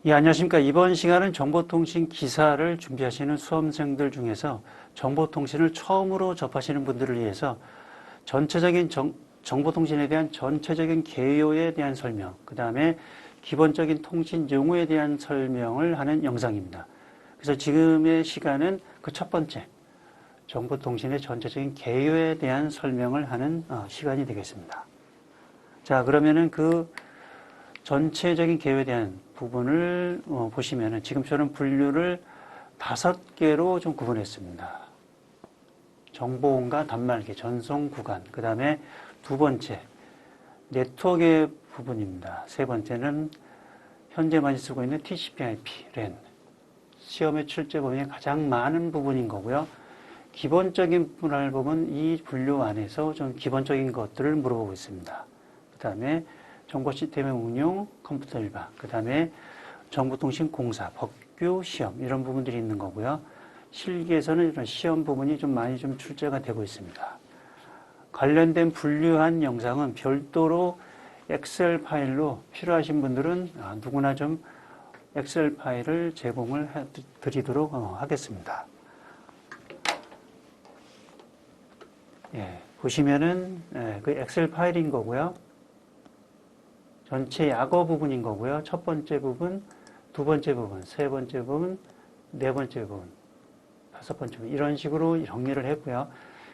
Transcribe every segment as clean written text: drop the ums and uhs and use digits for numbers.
예, 안녕하십니까. 이번 시간은 정보통신 기사를 준비하시는 수험생들 중에서 정보통신을 처음으로 접하시는 분들을 위해서 전체적인 정보통신에 대한 전체적인 개요에 대한 설명, 그 다음에 기본적인 통신 용어에 대한 설명을 하는 영상입니다. 그래서 지금의 시간은 그 첫 번째, 정보통신의 전체적인 개요에 대한 설명을 하는 시간이 되겠습니다. 자, 그러면은 그 전체적인 개요에 대한 부분을 보시면은 지금처럼 분류를 5개로 좀 구분했습니다. 정보원과 단말기, 전송 구간, 그 다음에 두 번째, 네트워크의 부분입니다. 세 번째는 현재 많이 쓰고 있는 TCP/IP, 랜. 시험의 출제 범위의 가장 많은 부분인 거고요. 기본적인 분할 부분 이 분류 안에서 좀 기본적인 것들을 물어보고 있습니다. 그 다음에 정보 시스템의 운용, 컴퓨터 일반, 그 다음에 정보통신공사, 법규, 시험 이런 부분들이 있는 거고요. 실기에서는 이런 시험 부분이 좀 많이 좀 출제가 되고 있습니다. 관련된 분류한 영상은 별도로 엑셀 파일로 필요하신 분들은 누구나 좀 엑셀 파일을 제공을 드리도록 하겠습니다. 예, 보시면은 그 엑셀 파일인 거고요. 전체 약어 부분인 거고요. 첫 번째 부분, 두 번째 부분, 세 번째 부분, 네 번째 부분, 다섯 번째 부분 이런 식으로 정리를 했고요.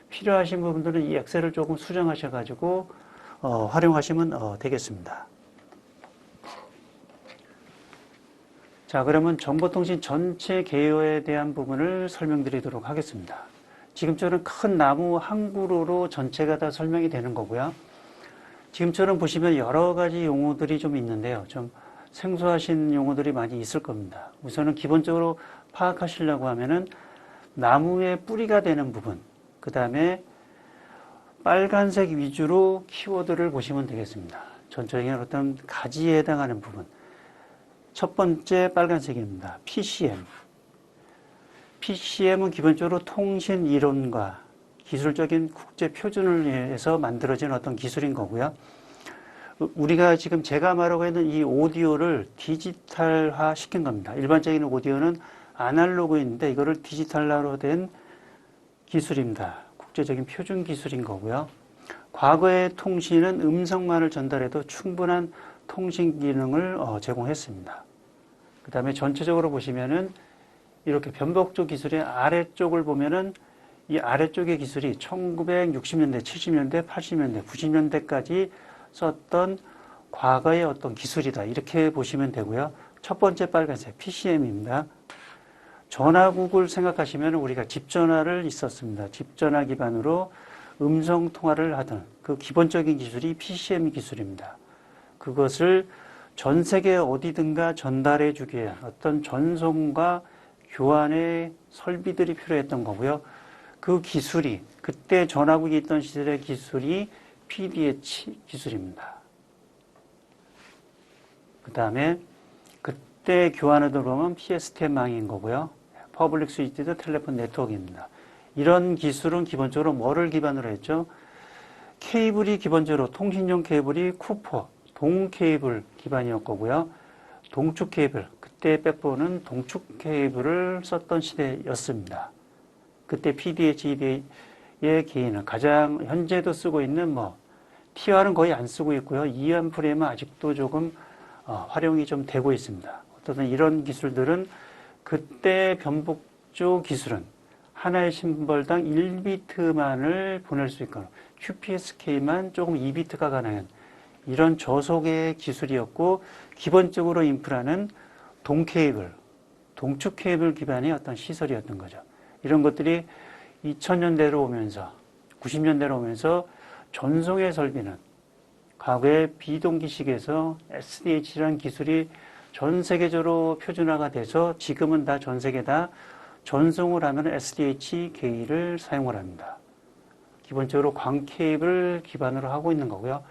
필요하신 부분들은 이 엑셀을 조금 수정하셔가지고 활용하시면 되겠습니다. 자, 그러면 정보통신 전체 개요에 대한 부분을 설명드리도록 하겠습니다. 지금처럼 큰 나무 한 그루로 전체가 다 설명이 되는 거고요. 지금처럼 보시면 여러 가지 용어들이 좀 있는데요. 좀 생소하신 용어들이 많이 있을 겁니다. 우선은 기본적으로 파악하시려고 하면은 나무의 뿌리가 되는 부분, 그 다음에 빨간색 위주로 키워드를 보시면 되겠습니다. 전체적인 어떤 가지에 해당하는 부분. 첫 번째 빨간색입니다. PCM. PCM은 기본적으로 통신 이론과 기술적인 국제 표준을 위해서 만들어진 어떤 기술인 거고요. 우리가 지금 제가 말하고 있는 이 오디오를 디지털화 시킨 겁니다. 일반적인 오디오는 아날로그인데 이거를 디지털화로 된 기술입니다. 국제적인 표준 기술인 거고요. 과거의 통신은 음성만을 전달해도 충분한 통신 기능을 제공했습니다. 그 다음에 전체적으로 보시면은 이렇게 변복조 기술의 아래쪽을 보면은 이 아래쪽의 기술이 1960년대, 70년대, 80년대, 90년대까지 썼던 과거의 어떤 기술이다. 이렇게 보시면 되고요. 첫 번째 빨간색 PCM입니다. 전화국을 생각하시면 우리가 집전화를 있었습니다. 집전화 기반으로 음성 통화를 하던 그 기본적인 기술이 PCM 기술입니다. 그것을 전 세계 어디든가 전달해 주기 위한 어떤 전송과 교환의 설비들이 필요했던 거고요. 그 기술이 그때 전화국이 있던 시절의 기술이 PDH 기술입니다. 그 다음에 그때 교환하던 보면 PSTN망인 거고요. 퍼블릭 스위치드 텔레폰 네트워크입니다. 이런 기술은 기본적으로 뭐를 기반으로 했죠? 케이블이 기본적으로 통신용 케이블이 쿠퍼, 동 케이블 기반이었고요. 동축 케이블, 그때 백본은 동축 케이블을 썼던 시대였습니다. 그때 PDH, EDA의 개인은 가장 현재도 쓰고 있는 TR은 거의 안 쓰고 있고요. 이안 프레임은 아직도 조금 활용이 좀 되고 있습니다. 어떤 이런 기술들은 그때 변복조 기술은 하나의 심벌당 1비트만을 보낼 수 있고 QPSK만 조금 2비트가 가능한 이런 저속의 기술이었고 기본적으로 인프라는 동케이블, 동축 케이블 기반의 어떤 시설이었던 거죠. 이런 것들이 2000년대로 오면서 90년대로 오면서 전송의 설비는 과거의 비동기식에서 SDH라는 기술이 전 세계적으로 표준화가 돼서 지금은 다 전 세계 다 전송을 하면 SDH 게이를 사용을 합니다. 기본적으로 광 케이블 기반으로 하고 있는 거고요.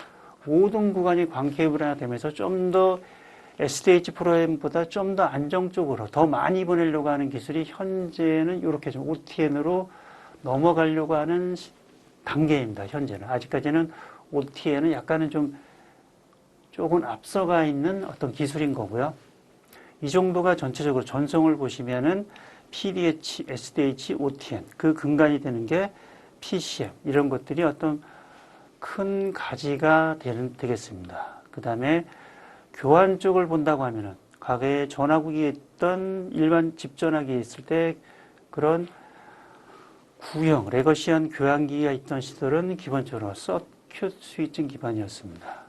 모든 구간이 광 케이블화 되면서 좀 더 SDH 프로그램보다 좀 더 안정적으로 더 많이 보내려고 하는 기술이 현재는 이렇게 좀 OTN으로 넘어가려고 하는 단계입니다. 현재는. 아직까지는 OTN은 약간은 조금 앞서가 있는 어떤 기술인 거고요. 이 정도가 전체적으로 전성을 보시면은 PDH, SDH, OTN 그 근간이 되는 게 PCM 이런 것들이 어떤 큰 가지가 되겠습니다. 그 다음에 교환 쪽을 본다고 하면은 과거에 전화국이 있던 일반 집 전화기에 있을 때 그런 구형, 레거시한 교환기가 있던 시절은 기본적으로 서큐트 스위칭 기반이었습니다.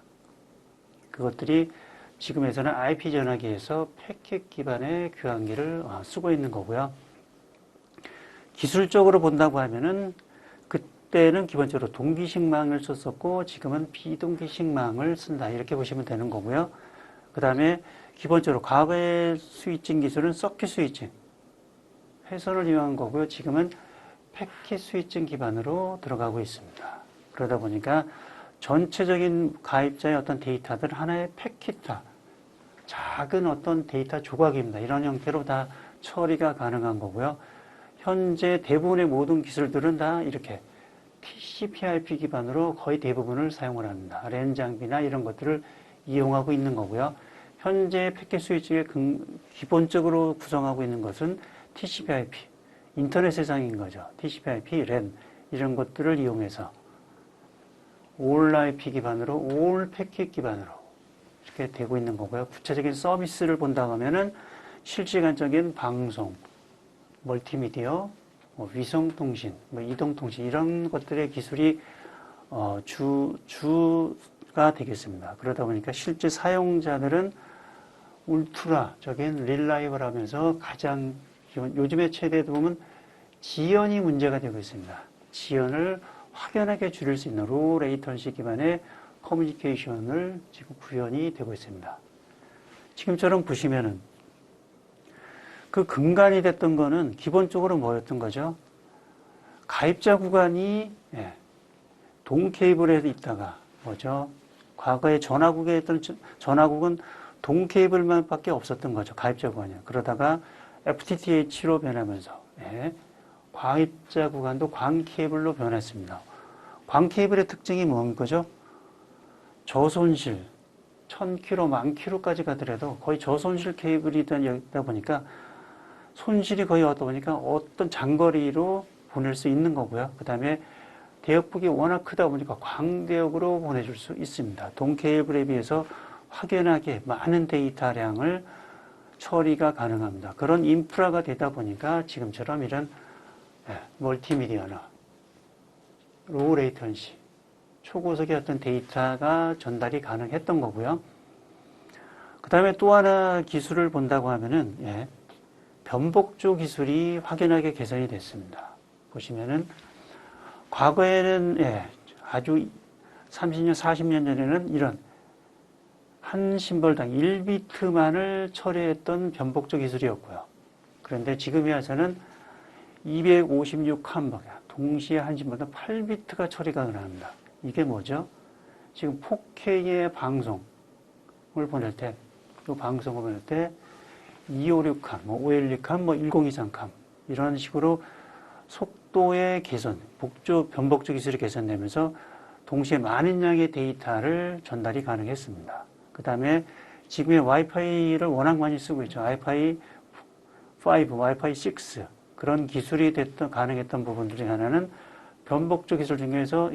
그것들이 지금에서는 IP 전화기에서 패킷 기반의 교환기를 쓰고 있는 거고요. 기술적으로 본다고 하면은 그때는 기본적으로 동기식망을 썼었고 지금은 비동기식망을 쓴다 이렇게 보시면 되는 거고요. 그 다음에 기본적으로 과거의 스위칭 기술은 서킷 스위칭 회선을 이용한 거고요. 지금은 패킷 스위칭 기반으로 들어가고 있습니다. 그러다 보니까 전체적인 가입자의 어떤 데이터들 하나의 패킷화 작은 어떤 데이터 조각입니다. 이런 형태로 다 처리가 가능한 거고요. 현재 대부분의 모든 기술들은 다 이렇게 TCP/IP 기반으로 거의 대부분을 사용을 합니다. 랜 장비나 이런 것들을 이용하고 있는 거고요. 현재 패킷 스위칭의 기본적으로 구성하고 있는 것은 TCP/IP, 인터넷 세상인 거죠. TCP/IP, 랜 이런 것들을 이용해서 올 IP 기반으로, 올 패킷 기반으로 이렇게 되고 있는 거고요. 구체적인 서비스를 본다고 하면은 실시간적인 방송, 멀티미디어, 위성통신, 이동통신 이런 것들의 기술이 주가 되겠습니다. 그러다 보니까 실제 사용자들은 울트라적인 릴라이벌 하면서 가장 요즘의 최대도 보면 지연이 문제가 되고 있습니다. 지연을 확연하게 줄일 수 있는 로우 레이턴시 기반의 커뮤니케이션을 지금 구현이 되고 있습니다. 지금처럼 보시면은 그 근간이 됐던 거는 기본적으로 뭐였던 거죠? 가입자 구간이 동 케이블에 있다가 뭐죠? 과거에 전화국에 있던 전화국은 동 케이블만 밖에 없었던 거죠. 가입자 구간이요. 그러다가 FTTH로 변하면서 가입자 구간도 광 케이블로 변했습니다. 광 케이블의 특징이 뭔 거죠? 저손실 1000km, 10,000km까지 가더라도 거의 저손실 케이블이 되다 보니까 손실이 거의 없다 보니까 어떤 장거리로 보낼 수 있는 거고요. 그 다음에 대역폭이 워낙 크다 보니까 광대역으로 보내줄 수 있습니다. 동 케이블에 비해서 확연하게 많은 데이터량을 처리가 가능합니다. 그런 인프라가 되다 보니까 지금처럼 이런 멀티미디어나 로우 레이턴시, 초고속의 어떤 데이터가 전달이 가능했던 거고요. 그 다음에 또 하나 기술을 본다고 하면은 변복조 기술이 확연하게 개선이 됐습니다. 보시면은 과거에는 아주 30년, 40년 전에는 이런 한 심벌당 1비트만을 처리했던 변복조 기술이었고요. 그런데 지금에 와서는 256칸 동시에 한 심벌당 8비트가 처리가 가능합니다. 이게 뭐죠? 지금 4K의 방송을 보낼 때, 그 방송을 보낼 때 256칸, 512칸, 1023칸 이런 식으로 속도의 개선, 변복조 기술이 개선되면서 동시에 많은 양의 데이터를 전달이 가능했습니다. 그 다음에 지금의 와이파이를 워낙 많이 쓰고 있죠. 와이파이 5, 와이파이 6 그런 기술이 가능했던 부분 중에 하나는 변복조 기술 중에서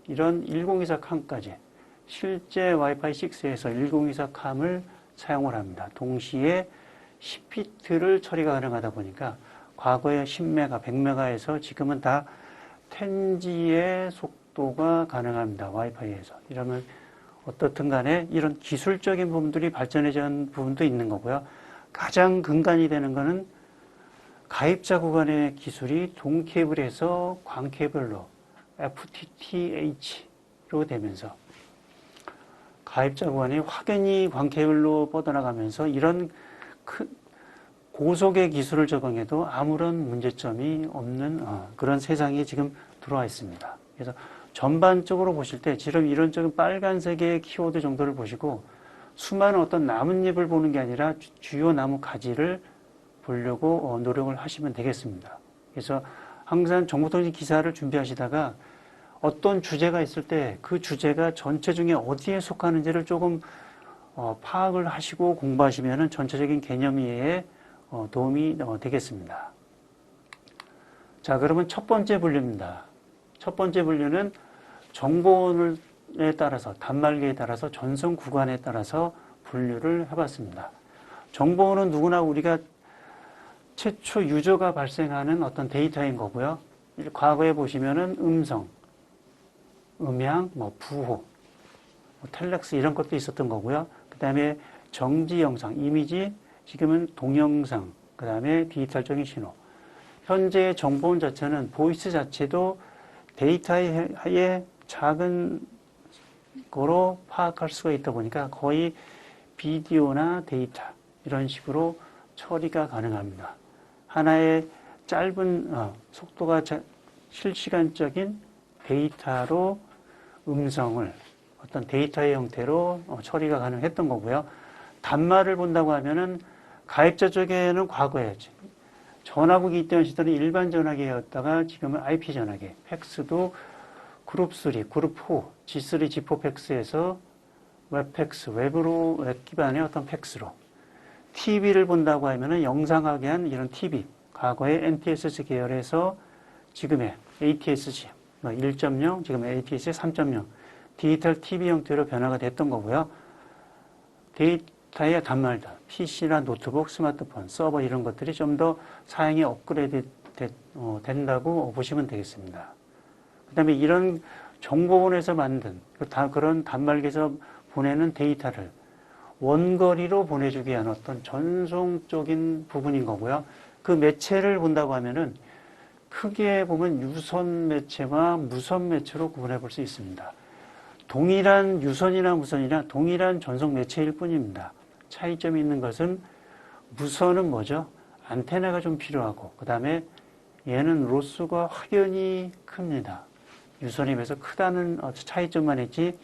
이런 1024 칸까지 실제 와이파이 6에서 1024 칸을 사용을 합니다. 동시에 10비트를 처리가 가능하다 보니까 과거에 10메가, 100메가에서 지금은 다 10G의 속도가 가능합니다. 와이파이에서. 이러면 어떻든 간에 이런 기술적인 부분들이 발전해진 부분도 있는 거고요. 가장 근간이 되는 거는 가입자 구간의 기술이 동 케이블에서 광 케이블로 FTTH로 되면서 가입자 구간이 확연히 광 케이블로 뻗어나가면서 이런 고속의 기술을 적용해도 아무런 문제점이 없는 그런 세상이 지금 들어와 있습니다. 그래서 전반적으로 보실 때 지금 이런 쪽은 빨간색의 키워드 정도를 보시고 수많은 어떤 나뭇잎을 보는 게 아니라 주요 나무 가지를 보려고 노력을 하시면 되겠습니다. 그래서 항상 정보통신 기사를 준비하시다가 어떤 주제가 있을 때 그 주제가 전체 중에 어디에 속하는지를 조금 파악을 하시고 공부하시면 전체적인 개념 이해에 도움이 되겠습니다. 자, 그러면 첫 번째 분류입니다. 첫 번째 분류는 정보원에 따라서, 단말기에 따라서, 전송 구간에 따라서 분류를 해봤습니다. 정보원은 누구나 우리가 최초 유저가 발생하는 어떤 데이터인 거고요. 과거에 보시면은 음성, 음향, 부호, 텔렉스 이런 것도 있었던 거고요. 그 다음에 정지 영상, 이미지, 지금은 동영상, 그 다음에 디지털적인 신호. 현재 정보원 자체는 보이스 자체도 데이터의 작은 거로 파악할 수가 있다 보니까 거의 비디오나 데이터 이런 식으로 처리가 가능합니다. 하나의 짧은 속도가 실시간적인 데이터로 음성을 어떤 데이터의 형태로 처리가 가능했던 거고요. 단말을 본다고 하면은 가입자 쪽에는 과거에 전화국이 있던 시절은 일반 전화기였다가 지금은 IP 전화기, 팩스도 그룹 3, 그룹 4, G3, G4 팩스에서 웹팩스, 웹 기반의 어떤 팩스로 TV를 본다고 하면은 영상하게 한 이런 TV, 과거의 NTSC 계열에서 지금의 ATSC 1.0, 지금 ATSC 3.0 디지털 TV 형태로 변화가 됐던 거고요. 데이터의 단말들, PC나 노트북, 스마트폰, 서버 이런 것들이 좀 더 사양이 업그레이드 된다고 보시면 되겠습니다. 그 다음에 이런 정보원에서 만든 그런 단말기에서 보내는 데이터를 원거리로 보내주기 위한 어떤 전송적인 부분인 거고요. 그 매체를 본다고 하면은 크게 보면 유선 매체와 무선 매체로 구분해 볼 수 있습니다. 동일한 유선이나 무선이나 동일한 전송 매체일 뿐입니다. 차이점이 있는 것은 무선은 뭐죠? 안테나가 좀 필요하고 그 다음에 얘는 로스가 확연히 큽니다. 유선에 비해서 크다는 차이점만 있지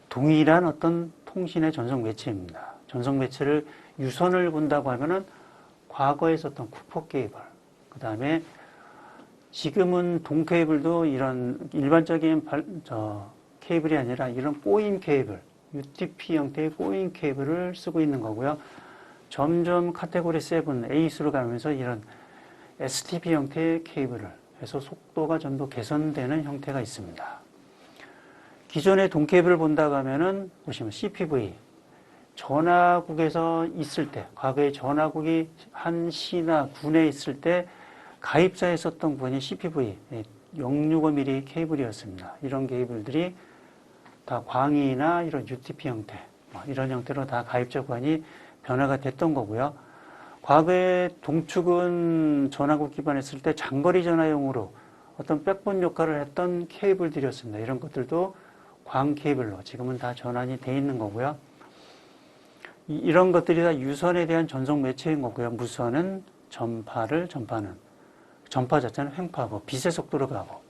동일한 어떤 통신의 전송 매체입니다. 전송 매체를 유선을 본다고 하면은 과거에 썼던 쿠퍼 케이블, 그 다음에 지금은 동 케이블도 이런 일반적인 케이블이 아니라 이런 꼬임 케이블, UTP 형태의 꼬임 케이블을 쓰고 있는 거고요. 점점 카테고리 7, 에이스로 가면서 이런 STP 형태의 케이블을 해서 속도가 좀 더 개선되는 형태가 있습니다. 기존의 동 케이블을 본다고 하면은 보시면 CPV, 전화국에서 있을 때, 과거에 전화국이 한 시나 군에 있을 때 가입자에 썼던 부분이 CPV, 065mm 케이블이었습니다. 이런 케이블들이 다 광이나 이런 UTP 형태, 이런 형태로 다 가입자 구간이 변화가 됐던 거고요. 과거에 동축은 전화국 기반했을 때 장거리 전화용으로 어떤 백본 역할을 했던 케이블들이었습니다. 이런 것들도 광 케이블로 지금은 다 전환이 돼 있는 거고요. 이런 것들이 다 유선에 대한 전송 매체인 거고요. 무선은 전파는 전파 자체는 횡파고 빛의 속도로 가고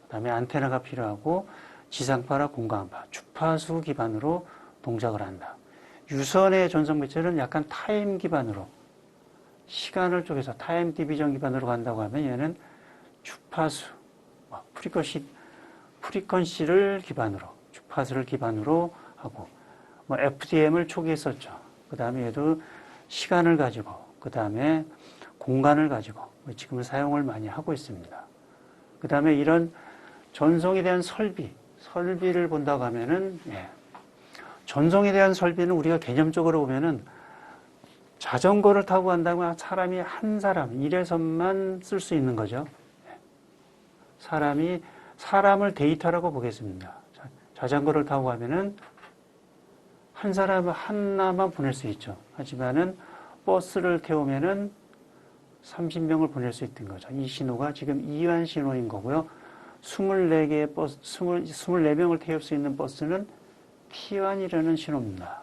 그다음에 안테나가 필요하고 지상파나 공간파, 주파수 기반으로 동작을 한다. 유선의 전송 매체는 약간 타임 기반으로 시간을 쪼개서 타임 디비전 기반으로 간다고 하면 얘는 주파수, 프리퀀시를 기반으로 주파수를 기반으로 하고 FDM을 초기에 썼죠. 그 다음에 얘도 시간을 가지고 그 다음에 공간을 가지고 지금은 사용을 많이 하고 있습니다. 그 다음에 이런 전송에 대한 설비를 본다고 하면은 전송에 대한 설비는 우리가 개념적으로 보면은 자전거를 타고 간다면 사람이 한 사람 1회선만 쓸 수 있는 거죠. 사람을 데이터라고 보겠습니다. 자전거를 타고 가면은 한 사람 하나만 보낼 수 있죠. 하지만은 버스를 태우면은 30명을 보낼 수 있던 거죠. 이 신호가 지금 이완 신호인 거고요. 24개의 버스, 24명을 태울 수 있는 버스는 T1이라는 신호입니다.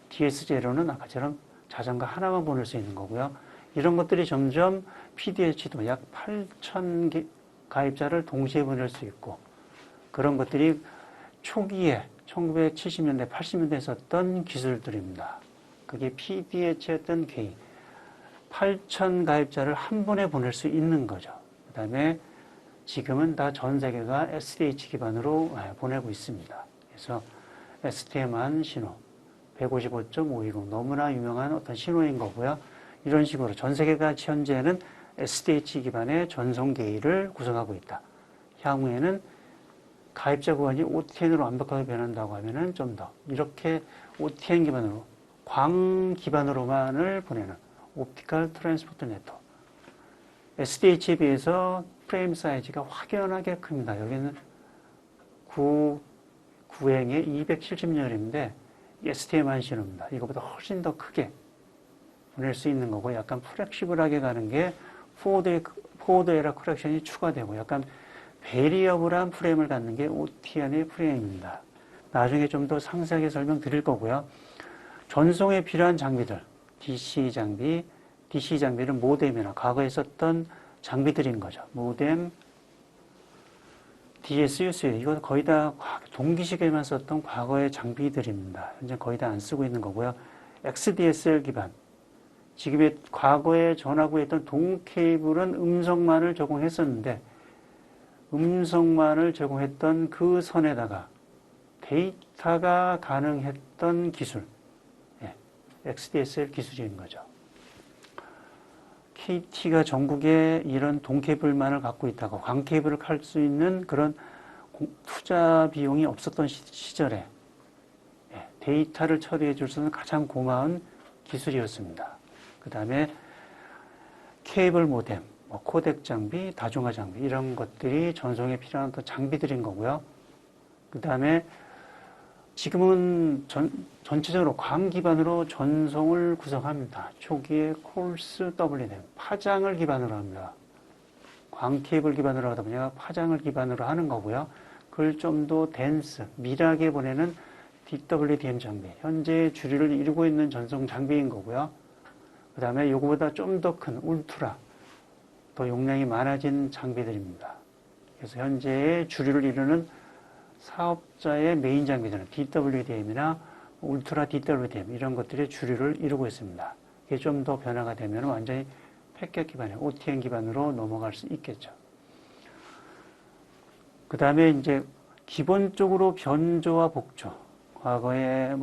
DS제로는 아까처럼 자전거 하나만 보낼 수 있는 거고요. 이런 것들이 점점 PDH도 약 8,000개 가입자를 동시에 보낼 수 있고 그런 것들이 초기에 1970년대, 80년대에 썼던 기술들입니다. 그게 PDH였던 개인 8,000 가입자를 한 번에 보낼 수 있는 거죠. 그 다음에 지금은 다 전 세계가 SDH 기반으로 보내고 있습니다. 그래서 STM한 신호 155.520 너무나 유명한 어떤 신호인 거고요. 이런 식으로 전 세계가 현재는 SDH 기반의 전송 게이를 구성하고 있다. 향후에는 가입자 구간이 OTN으로 완벽하게 변한다고 하면은 좀 더 이렇게 OTN 기반으로 광 기반으로만을 보내는 옵티컬 트랜스포트 네트워크. SDH에 비해서 프레임 사이즈가 확연하게 큽니다. 여기는 9행에 270열인데 STM한 신호입니다. 이거보다 훨씬 더 크게 보낼 수 있는 거고 약간 플렉시블하게 가는 게 포워드 에러 커렉션이 추가되고 약간 베리어블한 프레임을 갖는 게 OTN의 프레임입니다. 나중에 좀 더 상세하게 설명드릴 거고요. 전송에 필요한 장비들, DC 장비는 모뎀이나 과거에 썼던 장비들인 거죠. 모뎀, DSUC, 이거 거의 다 동기시계만 썼던 과거의 장비들입니다. 현재 거의 다 안 쓰고 있는 거고요. XDSL 기반, 지금의 과거에 전화구에 있던 동 케이블은 음성만을 제공했었는데 음성만을 제공했던 그 선에다가 데이터가 가능했던 기술, XDSL 기술인 거죠. KT가 전국에 이런 동 케이블만을 갖고 있다고 광 케이블을 갈 수 있는 그런 투자 비용이 없었던 시절에 데이터를 처리해 줄 수 있는 가장 고마운 기술이었습니다. 그 다음에 케이블 모뎀, 코덱 장비, 다중화 장비 이런 것들이 전송에 필요한 어떤 장비들인 거고요. 그 다음에 지금은 전체적으로 광 기반으로 전송을 구성합니다. 초기에 콜스 WDM, 파장을 기반으로 합니다. 광 케이블 기반으로 하다 보니까 파장을 기반으로 하는 거고요. 그걸 좀 더 덴스, 밀하게 보내는 DWDM 장비, 현재 주류를 이루고 있는 전송 장비인 거고요. 그 다음에 요거보다 좀 더 큰 울트라, 더 용량이 많아진 장비들입니다. 그래서 현재의 주류를 이루는 사업자의 메인 장비들은 DWDM이나 울트라 DWDM 이런 것들이 주류를 이루고 있습니다. 이게 좀 더 변화가 되면 완전히 패켓 기반의 OTN 기반으로 넘어갈 수 있겠죠. 그 다음에 이제 기본적으로 변조와 복조, 과거에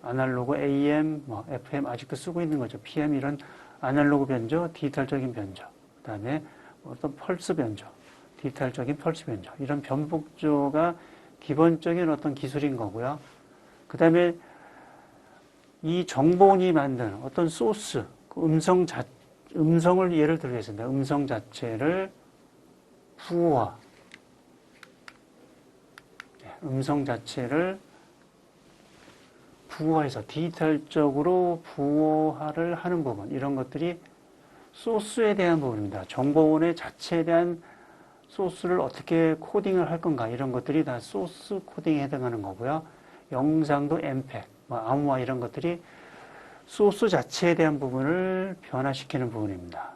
아날로그 AM, FM 아직도 쓰고 있는 거죠. PM 이런 아날로그 변조, 디지털적인 변조, 그 다음에 어떤 펄스 변조, 디지털적인 펄스 변조 이런 변복조가 기본적인 어떤 기술인 거고요. 그 다음에 이 정보원이 만든 어떤 소스, 음성을 예를 들겠습니다. 음성 자체를 부호화해서 디지털적으로 부호화를 하는 부분, 이런 것들이 소스에 대한 부분입니다. 정보원의 자체에 대한 소스를 어떻게 코딩을 할 건가, 이런 것들이 다 소스 코딩에 해당하는 거고요. 영상도 엠팩, 암호화 이런 것들이 소스 자체에 대한 부분을 변화시키는 부분입니다.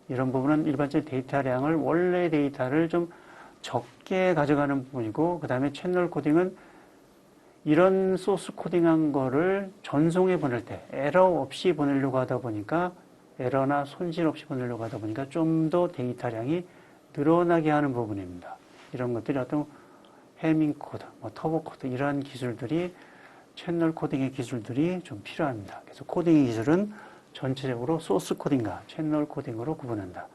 이런 부분은 일반적인 데이터량을, 원래 데이터를 좀 적게 가져가는 부분이고, 그 다음에 채널 코딩은 이런 소스 코딩한 거를 전송에 보낼 때 에러 없이 보내려고 하다 보니까, 에러나 손실 없이 보내려고 하다 보니까 좀 더 데이터량이 늘어나게 하는 부분입니다. 이런 것들이 어떤 해밍 코드, 터보 코드 이러한 기술들이, 채널 코딩의 기술들이 좀 필요합니다. 그래서 코딩의 기술은 전체적으로 소스 코딩과 채널 코딩으로 구분한다.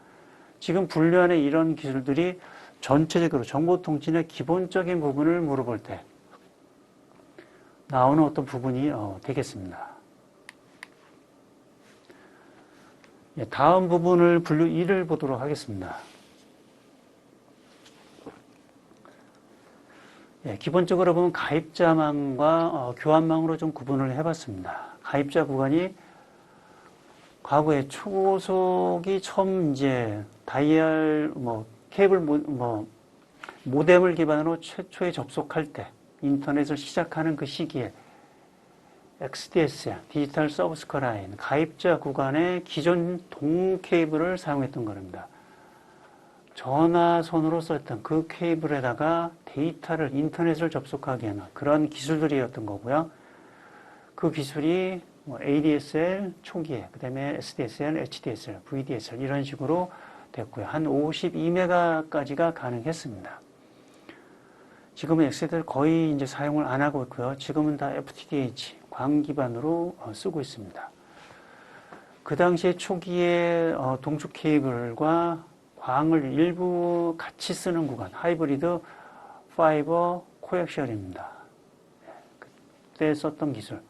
지금 분류안에 이런 기술들이 전체적으로 정보통신의 기본적인 부분을 물어볼 때 나오는 어떤 부분이 되겠습니다. 다음 부분을 분류 2를 보도록 하겠습니다. 기본적으로 보면 가입자망과 교환망으로 좀 구분을 해봤습니다. 가입자 구간이 과거에 초속이 처음 이제 다이얼 케이블 모뎀을 기반으로 최초에 접속할 때, 인터넷을 시작하는 그 시기에 XDSL, 디지털 서브스크 라인, 가입자 구간의 기존 동 케이블을 사용했던 겁니다. 전화선으로 썼던 그 케이블에다가 데이터를, 인터넷을 접속하게 하는 그런 기술들이었던 거고요. 그 기술이 ADSL 초기에, 그 다음에 SDSL, HDSL, VDSL 이런 식으로 됐고요. 한 52메가까지가 가능했습니다. 지금은 엑세들 거의 이제 사용을 안 하고 있고요. 지금은 다 FTTH 광 기반으로 쓰고 있습니다. 그 당시에 초기에 동축 케이블과 광을 일부 같이 쓰는 구간, 하이브리드 파이버 코엑셜입니다. 그때 썼던 기술.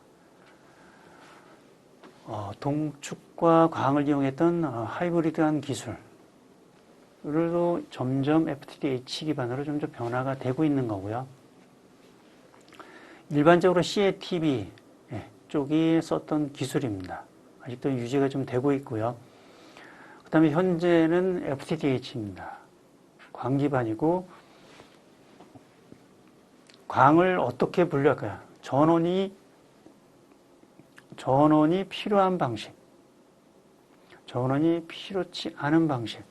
동축과 광을 이용했던 하이브리드한 기술로 점점 FTTH 기반으로 점점 변화가 되고 있는 거고요. 일반적으로 CATV 쪽이 썼던 기술입니다. 아직도 유지가 좀 되고 있고요. 그 다음에 현재는 FTTH입니다. 광 기반이고, 광을 어떻게 분류할까요? 전원이 필요한 방식, 전원이 필요치 않은 방식.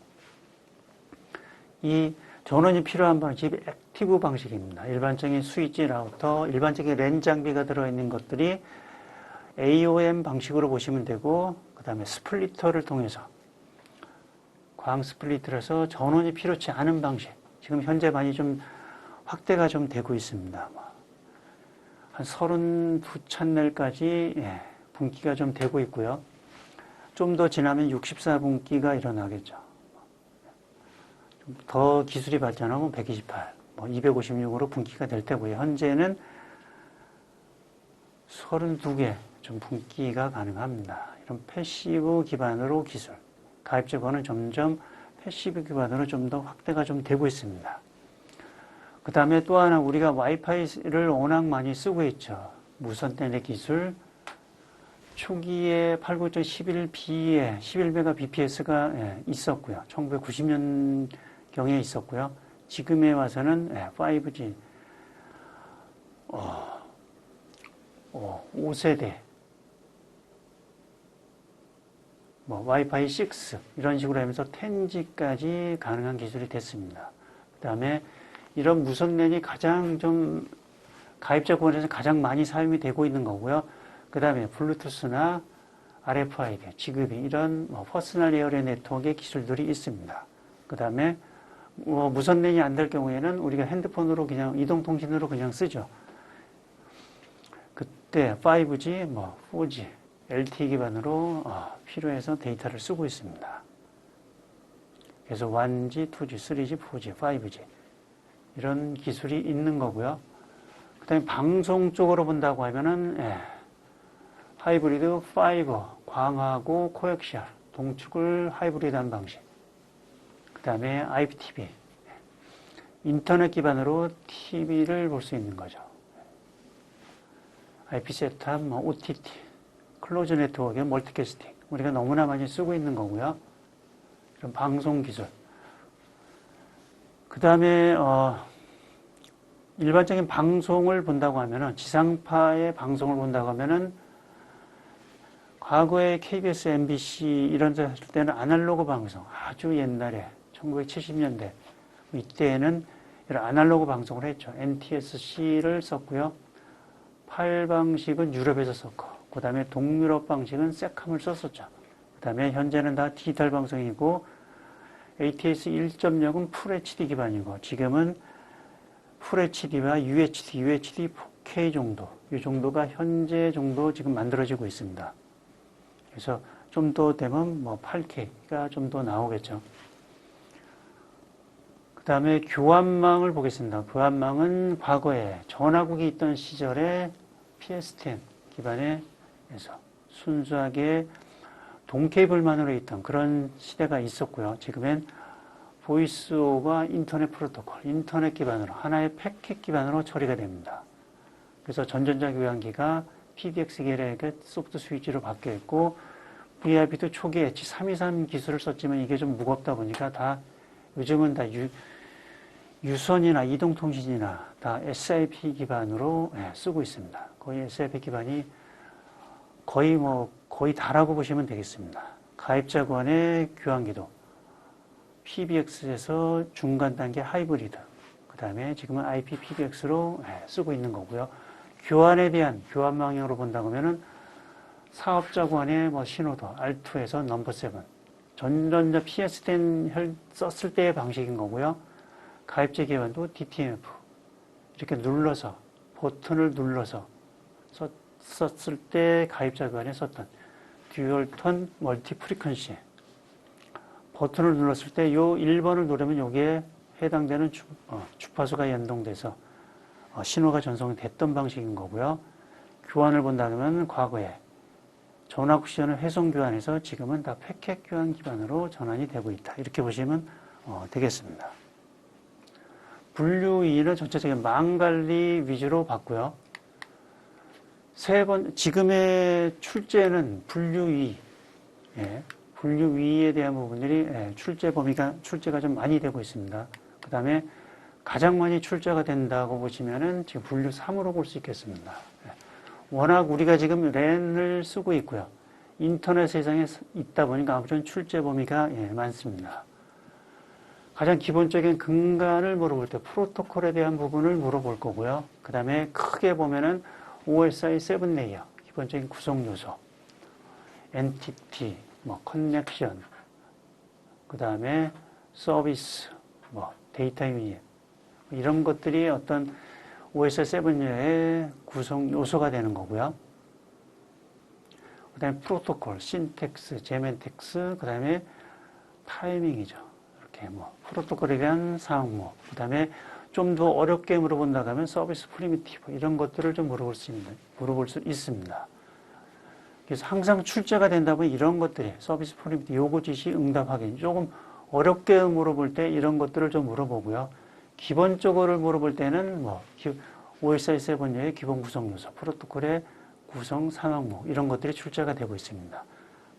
이 전원이 필요한 방식이 액티브 방식입니다. 일반적인 스위치 라우터, 일반적인 랜 장비가 들어있는 것들이 AOM 방식으로 보시면 되고, 그 다음에 스플리터를 통해서 광 스플리터를 해서 전원이 필요치 않은 방식. 지금 현재 많이 좀 확대가 좀 되고 있습니다. 한 32채널까지 분기가 좀 되고 있고요. 좀 더 지나면 64분기가 일어나겠죠. 좀 더 기술이 발전하면 128, 256으로 분기가 될 테고요. 현재는 32개 좀 분기가 가능합니다. 이런 패시브 기반으로 기술, 가입적어는 점점 패시브 기반으로 좀 더 확대가 좀 되고 있습니다. 그 다음에 또 하나 우리가 와이파이를 워낙 많이 쓰고 있죠. 무선 텔레 기술. 초기에 802.11b에 11Mbps가 있었고요. 1990년경에 있었고요. 지금에 와서는 5G 5세대 와이파이 6 이런 식으로 하면서 10G까지 가능한 기술이 됐습니다. 그 다음에 이런 무선랜이 가장 좀 가입자 구간에서 가장 많이 사용이 되고 있는 거고요. 그 다음에 블루투스나 RFID, 지급이 이런 퍼스널 에어리어 네트워크의 기술들이 있습니다. 그 다음에 무선랜이 안 될 경우에는 우리가 핸드폰으로 그냥 이동통신으로 그냥 쓰죠. 그때 5G, 4G, LTE 기반으로 필요해서 데이터를 쓰고 있습니다. 그래서 1G, 2G, 3G, 4G, 5G 이런 기술이 있는 거고요. 그 다음에 방송 쪽으로 본다고 하면은 하이브리드 파이버, 광하고 코엑시얼, 동축을 하이브리드한 방식. 그 다음에 IPTV, 인터넷 기반으로 TV를 볼 수 있는 거죠. IP 세트업, OTT, 클로즈 네트워크의 멀티캐스팅. 우리가 너무나 많이 쓰고 있는 거고요. 이런 방송 기술. 그 다음에 일반적인 방송을 본다고 하면은, 지상파의 방송을 본다고 하면은, 과거에 KBS, MBC 이런 데 했을 때는 아날로그 방송, 아주 옛날에 1970년대 이때에는 이런 아날로그 방송을 했죠. NTSC를 썼고요. PAL 방식은 유럽에서 썼고, 그 다음에 동유럽 방식은 세캄을 썼었죠. 그 다음에 현재는 다 디지털 방송이고, ATS 1.0은 FHD 기반이고, 지금은 FHD와 UHD 4K 정도, 이 정도가 현재 정도 지금 만들어지고 있습니다. 그래서 좀 더 되면 8K가 좀 더 나오겠죠. 그 다음에 교환망을 보겠습니다. 교환망은 과거에 전화국이 있던 시절에 PSTN 기반에서 순수하게 동케이블만으로 있던 그런 시대가 있었고요. 지금은 보이스 오버 인터넷 프로토콜, 인터넷 기반으로 하나의 패킷 기반으로 처리가 됩니다. 그래서 전전자 교환기가 PBX 계열의 소프트 스위치로 바뀌어 있고, VIP도 초기에 H323 기술을 썼지만 이게 좀 무겁다 보니까 다 요즘은 다 유선이나 이동통신이나 다 SIP 기반으로 쓰고 있습니다. 거의 SIP 기반이 거의 다라고 보시면 되겠습니다. 가입자 간의 교환기도 PBX에서 중간 단계 하이브리드, 그 다음에 지금은 IPPBX로 쓰고 있는 거고요. 교환에 대한 교환망형으로 본다고 하면은 사업자 간의 신호도 R2에서 넘버 7, 전전자 PS10 썼을 때의 방식인 거고요. 가입자 기반도 DTMF, 이렇게 눌러서 버튼을 눌러서 썼을 때 가입자 기반에 썼던 듀얼턴 멀티 프리퀀시 버튼을 눌렀을 때 요 1번을 누르면 여기에 해당되는 주파수가 연동돼서 신호가 전송이 됐던 방식인 거고요. 교환을 본다면 과거에 전화 쿠션을 회송 교환해서 지금은 다 패켓 교환 기반으로 전환이 되고 있다. 이렇게 보시면 되겠습니다. 분류2는 전체적인 망 관리 위주로 봤고요. 지금의 출제는 분류2, 분류2에 대한 부분들이 출제가 좀 많이 되고 있습니다. 그 다음에 가장 많이 출제가 된다고 보시면은 지금 분류3으로 볼 수 있겠습니다. 워낙 우리가 지금 랜을 쓰고 있고요. 인터넷 세상에 있다 보니까 아무튼 출제 범위가 많습니다. 가장 기본적인 근간을 물어볼 때 프로토콜에 대한 부분을 물어볼 거고요. 그 다음에 크게 보면은 OSI 7레이어, 기본적인 구성 요소, 엔티티, 커넥션, 그 다음에 서비스, 데이터 유닛, 이런 것들이 어떤 OSI 7레이어의 구성 요소가 되는 거고요. 그 다음에 프로토콜, 신텍스, 제멘텍스, 그 다음에 타이밍이죠. 프로토콜에 대한 사항, 그 다음에 좀 더 어렵게 물어본다고 하면 서비스 프리미티브, 이런 것들을 좀 물어볼 수 있습니다. 그래서 항상 출제가 된다 보면 이런 것들이 서비스 프리미티브, 요구 지시, 응답 확인, 조금 어렵게 물어볼 때 이런 것들을 좀 물어보고요. 기본적으로 물어볼 때는 OSI 7의 기본 구성 요소, 프로토콜의 구성 상황, 이런 것들이 출제가 되고 있습니다.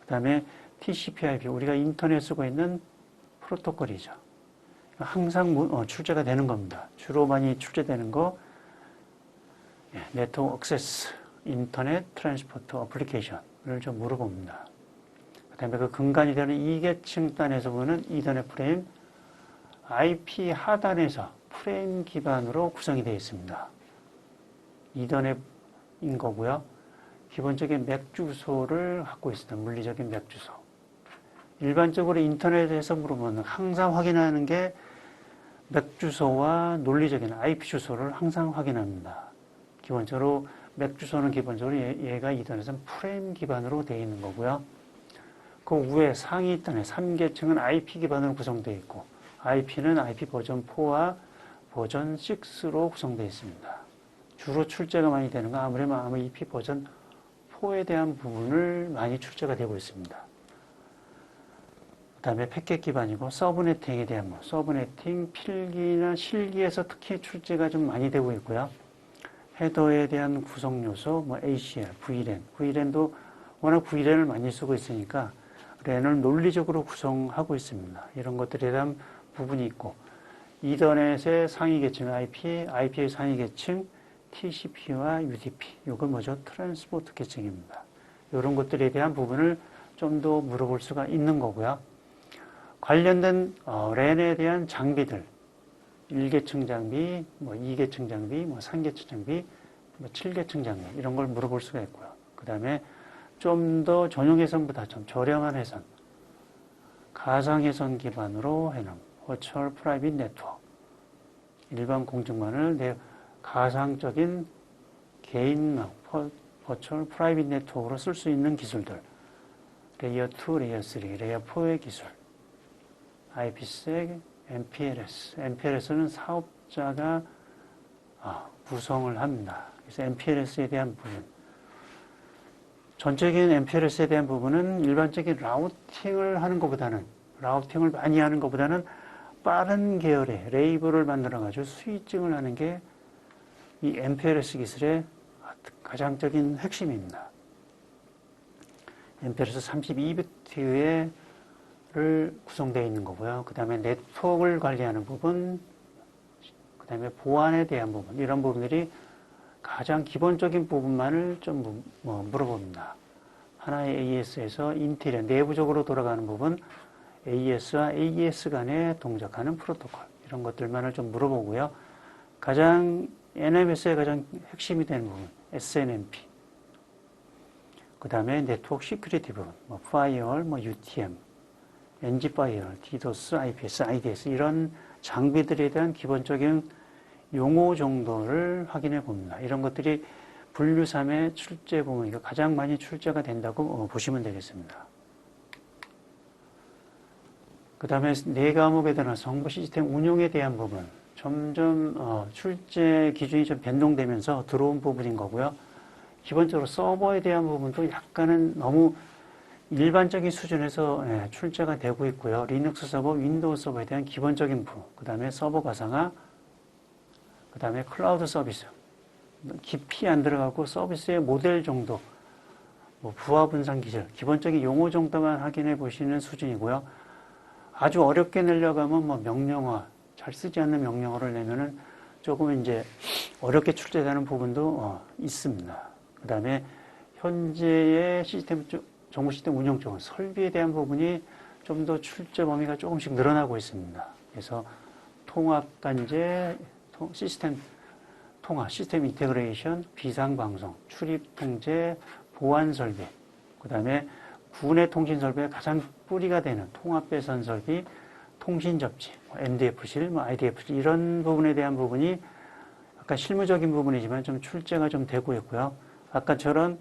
그 다음에 TCP/IP, 우리가 인터넷 쓰고 있는 프로토콜이죠. 항상 출제가 되는 겁니다. 주로 많이 출제되는 거, 네트워크 액세스, 인터넷 트랜스포트 어플리케이션을 좀 물어봅니다. 그 다음에 그 근간이 되는 2계층 단에서 보는 이더넷 프레임, IP 하단에서 프레임 기반으로 구성이 되어 있습니다. 이더넷인 거고요. 기본적인 맥 주소를 갖고 있습니다. 물리적인 맥 주소. 일반적으로 인터넷에서 물어보면 항상 확인하는 게 맥 주소와 논리적인 IP 주소를 항상 확인합니다. 기본적으로 맥 주소는 기본적으로 얘가 이더넷은 프레임 기반으로 되어 있는 거고요. 그 위에 상위 단에 3계층은 IP 기반으로 구성되어 있고 IP는 IP 버전 4와 버전 6로 구성되어 있습니다. 주로 출제가 많이 되는 건 아무래도 IP 버전 4에 대한 부분을 많이 출제가 되고 있습니다. 그 다음에 패켓 기반이고 서브네팅에 대한 서브네팅, 필기나 실기에서 특히 출제가 좀 많이 되고 있고요. 헤더에 대한 구성 요소, ACL, VLAN도 워낙 VLAN을 많이 쓰고 있으니까 랜을 논리적으로 구성하고 있습니다. 이런 것들에 대한 부분이 있고 이더넷의 상위 계층 IP의 상위 계층 TCP와 UDP, 이건 트랜스포트 계층입니다. 이런 것들에 대한 부분을 좀 더 물어볼 수가 있는 거고요. 관련된 랜에 대한 장비들, 1계층 장비, 2계층 장비, 3계층 장비, 7계층 장비, 이런 걸 물어볼 수가 있고요. 그 다음에 좀 더 전용 회선보다 좀 저렴한 회선, 가상 회선 기반으로 해놓은 Virtual Private Network, 일반 공중만을 가상적인 개인망, Virtual Private Network으로 쓸 수 있는 기술들, 레이어 2, 레이어 3, 레이어 4의 기술, IPsec, MPLS는 사업자가 구성을 합니다. 그래서 MPLS에 대한 부분, 전적인 MPLS에 대한 부분은 일반적인 라우팅을 하는 것보다는, 라우팅을 많이 하는 것보다는 빠른 계열의 레이블을 만들어가지고 수익증을 하는 게 이 MPLS 기술의 가장적인 핵심입니다. MPLS 32비트의 구성되어 있는 거고요. 그 다음에 네트워크를 관리하는 부분, 그 다음에 보안에 대한 부분, 이런 부분들이 가장 기본적인 부분만을 좀 물어봅니다. 하나의 AS에서 인테리어, 내부적으로 돌아가는 부분, AS와 AES 간에 동작하는 프로토콜, 이런 것들만을 좀 물어보고요. NMS의 가장 핵심이 되는 부분, SNMP, 그 다음에 네트워크 시큐리티 부분, 파이어월, UTM, NG 파이어월, DDoS, IPS, IDS, 이런 장비들에 대한 기본적인 용어 정도를 확인해 봅니다. 이런 것들이 분류 3의 출제 부분이니까 가장 많이 출제가 된다고 보시면 되겠습니다. 그 다음에 4과목에 대한 정보 시스템 운용에 대한 부분, 점점 출제 기준이 좀 변동되면서 들어온 부분인 거고요. 기본적으로 서버에 대한 부분도 약간은 너무 일반적인 수준에서 출제가 되고 있고요. 리눅스 서버, 윈도우 서버에 대한 기본적인 부분, 그 다음에 서버 가상화, 그 다음에 클라우드 서비스, 깊이 안 들어가고 서비스의 모델 정도, 뭐 부하 분산 기술, 기본적인 용어 정도만 확인해 보시는 수준이고요. 아주 어렵게 내려가면 뭐 명령어, 잘 쓰지 않는 명령어를 내면은 조금 이제 어렵게 출제되는 부분도 있습니다. 그 다음에 현재의 시스템, 정보 시스템 운영 쪽은 설비에 대한 부분이 좀 더 출제 범위가 조금씩 늘어나고 있습니다. 그래서 통합 관제, 시스템 통합, 시스템 인테그레이션, 비상 방송, 출입 통제, 보안 설비, 그 다음에 구내 통신 설비의 가장 뿌리가 되는 통합 배선 설비, 통신 접지, MDF실, IDF실 이런 부분에 대한 부분이 아까 실무적인 부분이지만 좀 출제가 좀 되고 있고요. 아까 저런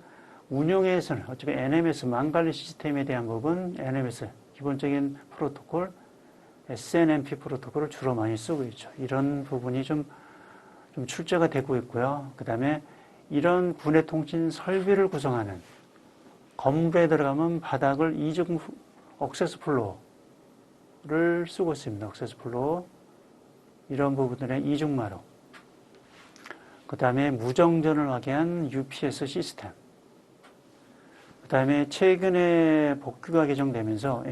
운영에서는 어차피 NMS 망관리 시스템에 대한 부분, NMS 기본적인 프로토콜, SNMP 프로토콜을 주로 많이 쓰고 있죠. 이런 부분이 좀 출제가 되고 있고요. 그 다음에 이런 구내 통신 설비를 구성하는 건물에 들어가면 바닥을 이중 억세스 플로어를 쓰고 있습니다. 억세스 플로어 이런 부분들의 이중마루, 그 다음에 무정전을 하게 한 UPS 시스템, 그 다음에 최근에 복규가 개정되면서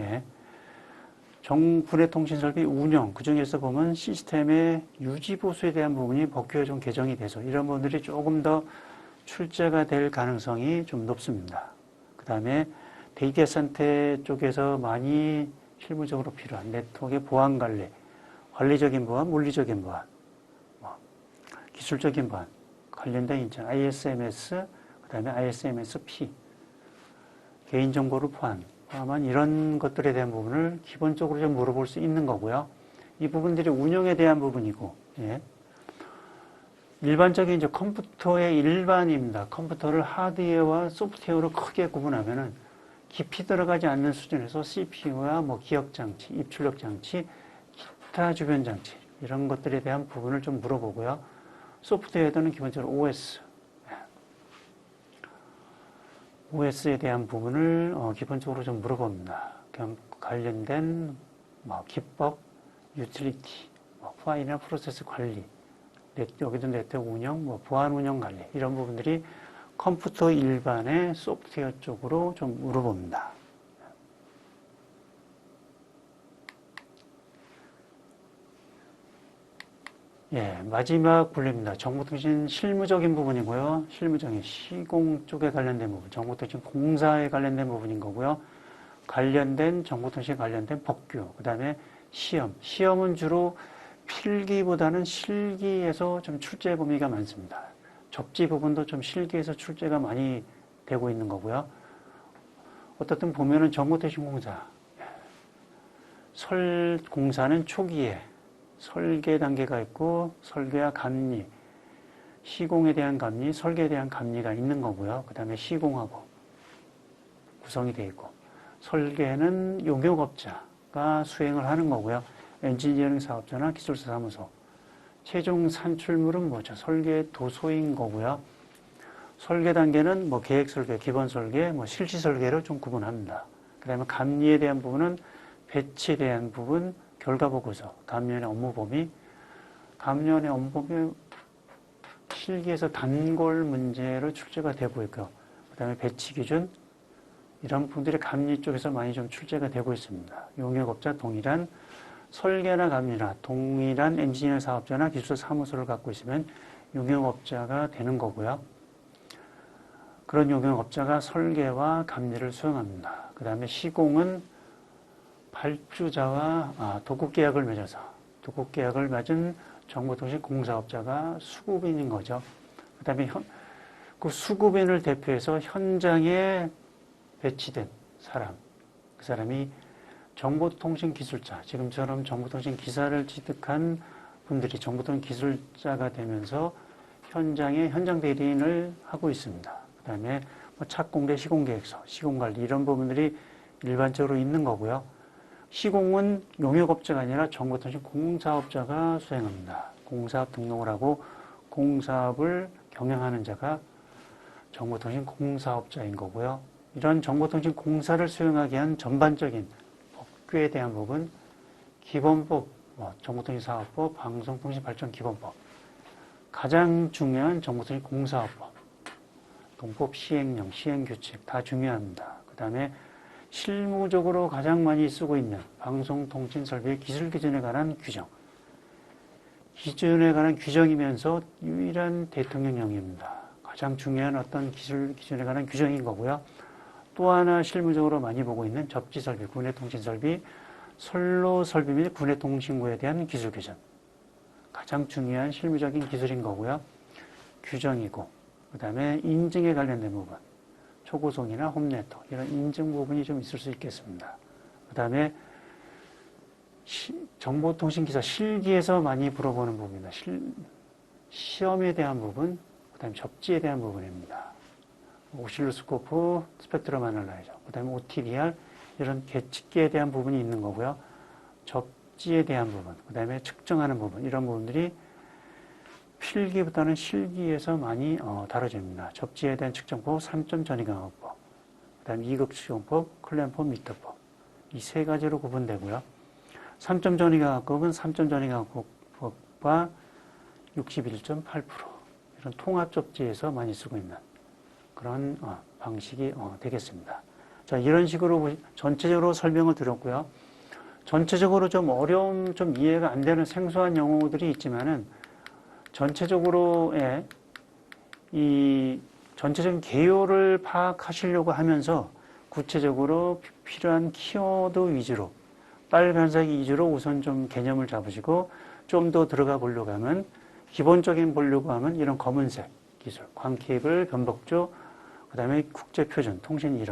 정군의 통신설비 운영, 그 중에서 보면 시스템의 유지보수에 대한 부분이 복규가 좀 개정이 돼서 이런 부분들이 조금 더 출제가 될 가능성이 좀 높습니다. 그 다음에 데이터 센터 쪽에서 많이 실무적으로 필요한 네트워크의 보안 관리, 관리적인 보안, 물리적인 보안, 기술적인 보안, 관련된 인증, ISMS, 그 다음에 ISMS-P, 개인정보를 포함한 이런 것들에 대한 부분을 기본적으로 좀 물어볼 수 있는 거고요. 이 부분들이 운영에 대한 부분이고, 일반적인 이제 컴퓨터의 일반입니다. 컴퓨터를 하드웨어와 소프트웨어로 크게 구분하면은 깊이 들어가지 않는 수준에서 CPU와 뭐 기억 장치, 입출력 장치, 기타 주변 장치 이런 것들에 대한 부분을 좀 물어보고요. 소프트웨어에는 기본적으로 OS에 대한 부분을 기본적으로 좀 물어봅니다. 그냥 관련된 기법, 유틸리티, 파일이나 프로세스 관리, 여기도 네트워크 운영, 보안 운영 관리 이런 부분들이 컴퓨터 일반의 소프트웨어 쪽으로 좀 물어봅니다. 마지막 분류입니다. 정보통신 실무적인 부분이고요. 실무적인 시공 쪽에 관련된 부분, 정보통신 공사에 관련된 부분인 거고요. 관련된 정보통신 관련된 복규, 그 다음에 시험은 주로 필기보다는 실기에서 좀 출제 범위가 많습니다. 접지 부분도 좀 실기에서 출제가 많이 되고 있는 거고요. 어떻든 보면은 정보통신 공사, 공사는 초기에 설계 단계가 있고 설계와 감리, 시공에 대한 감리, 설계에 대한 감리가 있는 거고요. 그 다음에 시공하고 구성이 되어 있고 설계는 용역업자가 수행을 하는 거고요. 엔지니어링 사업자나 기술사 사무소, 최종 산출물은 뭐죠? 설계 도소인 거고요. 설계 단계는 계획 설계, 기본 설계, 실시 설계를 좀 구분합니다. 그 다음에 감리에 대한 부분은 배치에 대한 부분, 결과보고서, 감면의 업무 범위, 감면의 업무 범위 실기에서 단골 문제로 출제가 되고 있고요. 그 다음에 배치 기준, 이런 부분들이 감리 쪽에서 많이 좀 출제가 되고 있습니다. 용역업자 동일한 설계나 감리나 동일한 엔지니어 사업자나 기술 사무소를 갖고 있으면 용역업자가 되는 거고요. 그런 용역업자가 설계와 감리를 수행합니다. 그 다음에 시공은 발주자와 도급계약을 맺은 정보통신 공사업자가 수급인인 거죠. 그 다음에 그 수급인을 대표해서 현장에 배치된 사람, 그 사람이 정보통신 기술자, 지금처럼 정보통신 기사를 취득한 분들이 정보통신 기술자가 되면서 현장에 현장 대리인을 하고 있습니다. 그 다음에 뭐 착공대 시공계획서, 시공관리 이런 부분들이 일반적으로 있는 거고요. 시공은 용역업자가 아니라 정보통신 공사업자가 수행합니다. 공사업 등록을 하고 공사업을 경영하는 자가 정보통신 공사업자인 거고요. 이런 정보통신 공사를 수행하게 한 전반적인 법규에 대한 부분, 기본법, 정보통신사업법, 방송통신발전기본법, 가장 중요한 정보통신 공사업법, 동법 시행령, 시행규칙 다 중요합니다. 그 다음에 실무적으로 가장 많이 쓰고 있는 방송통신설비의 기술기준에 관한 규정, 기준에 관한 규정이면서 유일한 대통령령입니다. 가장 중요한 어떤 기준에 관한 규정인 거고요. 또 하나 실무적으로 많이 보고 있는 접지설비, 군해통신설비, 선로설비 및 군해통신구에 대한 기술규정. 가장 중요한 실무적인 기술인 거고요. 규정이고, 그 다음에 인증에 관련된 부분, 초고속이나 홈네트워크 이런 인증 부분이 좀 있을 수 있겠습니다. 그 다음에 정보통신기사 실기에서 많이 물어보는 부분입니다. 시험에 대한 부분, 그 다음에 접지에 대한 부분입니다. 오실로스코프, 스펙트럼 애널라이저, 그 다음에 OTDR 이런 계측기에 대한 부분이 있는 거고요. 접지에 대한 부분, 그 다음에 측정하는 부분 이런 부분들이 필기보다는 실기에서 많이 다뤄집니다. 접지에 대한 측정법, 3점 전이강화법, 그 다음에 이극측정법, 클램법, 미터법 이 세 가지로 구분되고요. 3점 전이강화법은 3점 전이강화법과 61.8% 이런 통합 접지에서 많이 쓰고 있는 그런 방식이 되겠습니다. 자, 이런 식으로 전체적으로 설명을 드렸고요. 전체적으로 좀 어려움, 좀 이해가 안 되는 생소한 용어들이 있지만은 전체적으로의 이 전체적인 개요를 파악하시려고 하면서 구체적으로 필요한 키워드 위주로 빨간색 위주로 우선 좀 개념을 잡으시고 좀 더 들어가 보려고 하면 기본적인 보려고 하면 이런 검은색 기술, 광케이블, 변복조, 그 다음에 국제표준, 통신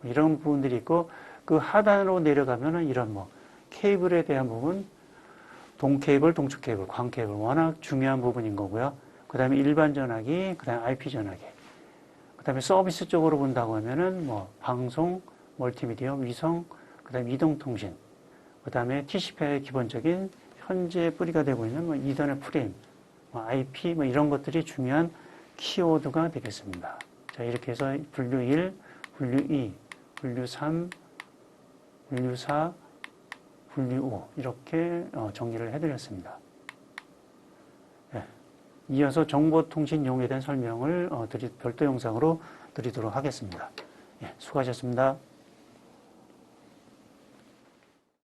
이런 부분들이 있고 그 하단으로 내려가면은 이런 케이블에 대한 부분, 동케이블, 동축 케이블, 광케이블 워낙 중요한 부분인 거고요. 그 다음에 일반 전화기, 그 다음에 IP 전화기, 그 다음에 서비스 쪽으로 본다고 하면은 방송, 멀티미디어, 위성, 그 다음에 이동통신, 그 다음에 TCP의 기본적인 현재 뿌리가 되고 있는 이더넷 프레임, IP 이런 것들이 중요한 키워드가 되겠습니다. 자, 이렇게 해서 분류 1, 분류 2, 분류 3, 분류 4, 분류 5 이렇게 정리를 해드렸습니다. 네. 이어서 정보통신용에 대한 설명을 별도 영상으로 드리도록 하겠습니다. 예, 수고하셨습니다.